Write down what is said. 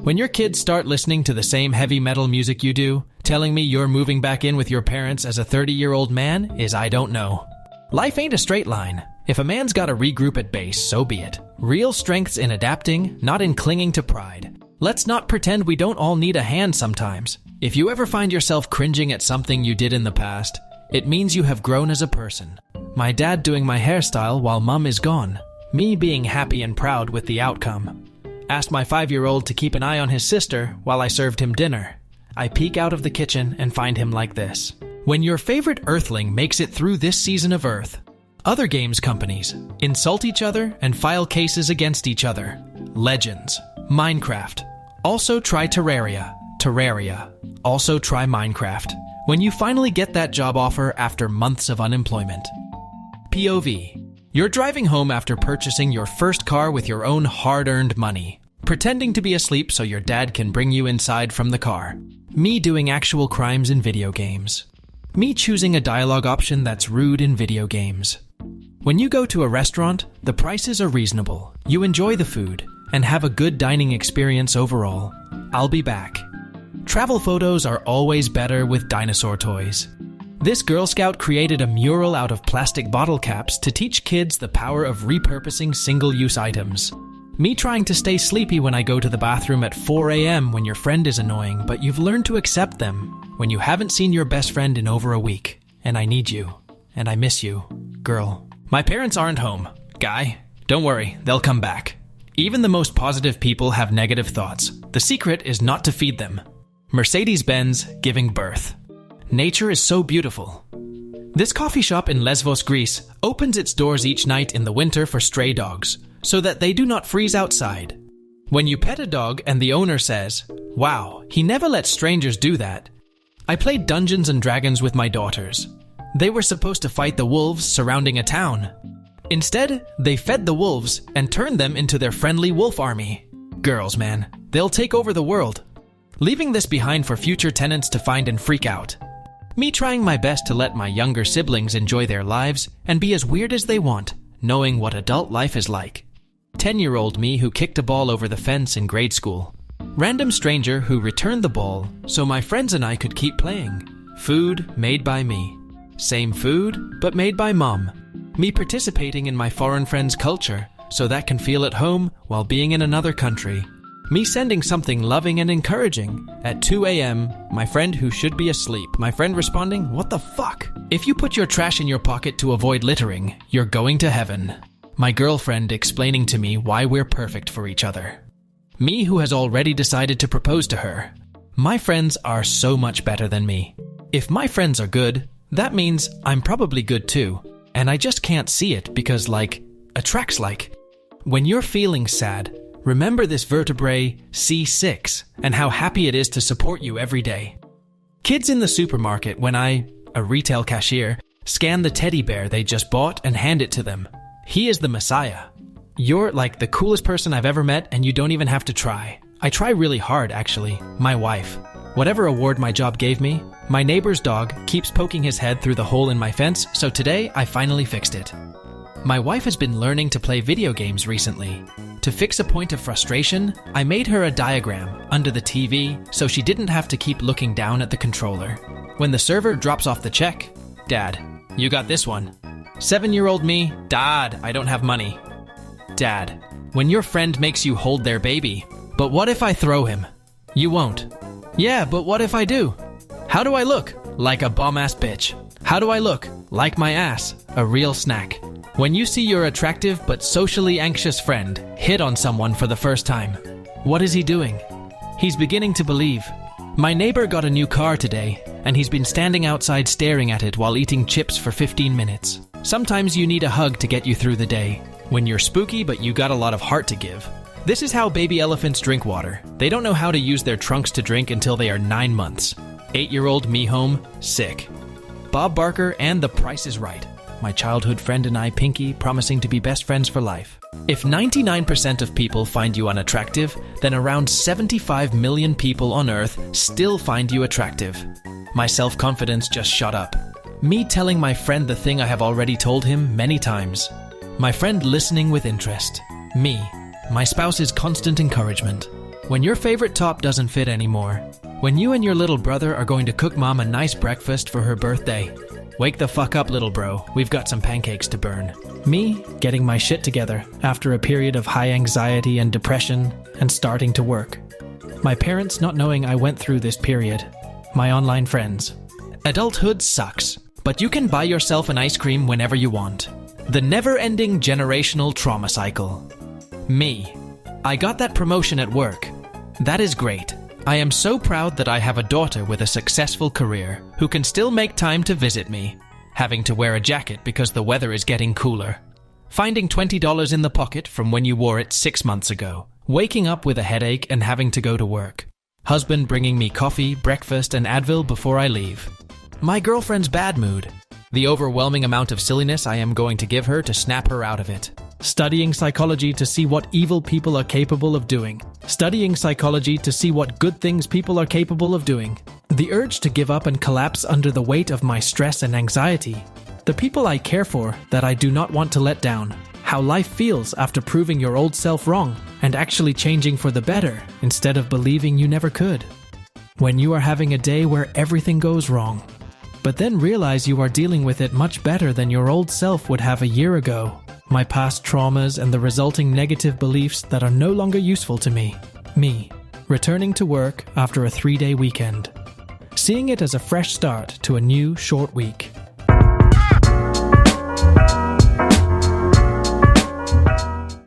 When your kids start listening to the same heavy metal music you do, telling me you're moving back in with your parents as a 30-year-old man is I don't know. Life ain't a straight line. If a man's gotta regroup at base, so be it. Real strength's in adapting, not in clinging to pride. Let's not pretend we don't all need a hand sometimes. If you ever find yourself cringing at something you did in the past, it means you have grown as a person. My dad doing my hairstyle while mum is gone. Me being happy and proud with the outcome. Asked my 5-year-old to keep an eye on his sister while I served him dinner. I peek out of the kitchen and find him like this. When your favorite Earthling makes it through this season of Earth, other games companies insult each other and file cases against each other. Legends. Minecraft. Also try Terraria. Terraria. Also try Minecraft. When you finally get that job offer after months of unemployment. POV. You're driving home after purchasing your first car with your own hard-earned money, pretending to be asleep so your dad can bring you inside from the car. Me doing actual crimes in video games. Me choosing a dialogue option that's rude in video games. When you go to a restaurant, the prices are reasonable, you enjoy the food, and have a good dining experience overall. I'll be back. Travel photos are always better with dinosaur toys. This Girl Scout created a mural out of plastic bottle caps to teach kids the power of repurposing single-use items. Me trying to stay sleepy when I go to the bathroom at 4 a.m. when your friend is annoying, but you've learned to accept them when you haven't seen your best friend in over a week. And I need you. And I miss you. Girl. My parents aren't home. Guy, don't worry, they'll come back. Even the most positive people have negative thoughts. The secret is not to feed them. Mercedes-Benz giving birth. Nature is so beautiful. This coffee shop in Lesvos, Greece, opens its doors each night in the winter for stray dogs, so that they do not freeze outside. When you pet a dog and the owner says, "Wow, he never lets strangers do that." I played Dungeons and Dragons with my daughters. They were supposed to fight the wolves surrounding a town. Instead, they fed the wolves and turned them into their friendly wolf army. Girls, man, they'll take over the world. Leaving this behind for future tenants to find and freak out. Me trying my best to let my younger siblings enjoy their lives and be as weird as they want, knowing what adult life is like. 10-year-old me who kicked a ball over the fence in grade school. Random stranger who returned the ball so my friends and I could keep playing. Food made by me. Same food, but made by mom. Me participating in my foreign friends' culture so that can feel at home while being in another country. Me sending something loving and encouraging. At 2 a.m., my friend who should be asleep. My friend responding, "What the fuck?" If you put your trash in your pocket to avoid littering, you're going to heaven. My girlfriend explaining to me why we're perfect for each other. Me who has already decided to propose to her. My friends are so much better than me. If my friends are good, that means I'm probably good too. And I just can't see it because attracts like. When you're feeling sad, remember this vertebrae C6 and how happy it is to support you every day. Kids in the supermarket when I, a retail cashier, scan the teddy bear they just bought and hand it to them. He is the Messiah. You're like the coolest person I've ever met and you don't even have to try. I try really hard actually. My wife. Whatever award my job gave me, my neighbor's dog keeps poking his head through the hole in my fence, so today I finally fixed it. My wife has been learning to play video games recently. To fix a point of frustration, I made her a diagram under the TV so she didn't have to keep looking down at the controller. When the server drops off the check, "Dad, you got this one." 7-year-old me, "Dad, I don't have money." Dad, when your friend makes you hold their baby, "But what if I throw him?" "You won't." "Yeah, but what if I do?" "How do I look?" "Like a bum-ass bitch." "How do I look?" "Like my ass, a real snack." When you see your attractive but socially anxious friend hit on someone for the first time, what is he doing? He's beginning to believe. My neighbor got a new car today, and he's been standing outside staring at it while eating chips for 15 minutes. Sometimes you need a hug to get you through the day. When you're spooky but you got a lot of heart to give. This is how baby elephants drink water. They don't know how to use their trunks to drink until they are 9 months. 8-year-old me home, sick. Bob Barker and The Price is Right. My childhood friend and I, Pinky, promising to be best friends for life. If 99% of people find you unattractive, then around 75 million people on Earth still find you attractive. My self-confidence just shot up. Me telling my friend the thing I have already told him many times. My friend listening with interest. Me, my spouse's constant encouragement. When your favorite top doesn't fit anymore. When you and your little brother are going to cook mom a nice breakfast for her birthday. Wake the fuck up, little bro. We've got some pancakes to burn. Me getting my shit together after a period of high anxiety and depression and starting to work. My parents not knowing I went through this period. My online friends. Adulthood sucks, but you can buy yourself an ice cream whenever you want. The never-ending generational trauma cycle. Me. I got that promotion at work. That is great. I am so proud that I have a daughter with a successful career who can still make time to visit me. Having to wear a jacket because the weather is getting cooler. Finding $20 in the pocket from when you wore it 6 months ago. Waking up with a headache and having to go to work. Husband bringing me coffee, breakfast, and Advil before I leave. My girlfriend's bad mood. The overwhelming amount of silliness I am going to give her to snap her out of it. Studying psychology to see what evil people are capable of doing. Studying psychology to see what good things people are capable of doing. The urge to give up and collapse under the weight of my stress and anxiety. The people I care for that I do not want to let down. How life feels after proving your old self wrong and actually changing for the better instead of believing you never could. When you are having a day where everything goes wrong, but then realize you are dealing with it much better than your old self would have a year ago. My past traumas and the resulting negative beliefs that are no longer useful to me. Me, returning to work after a 3-day weekend. Seeing it as a fresh start to a new, short week.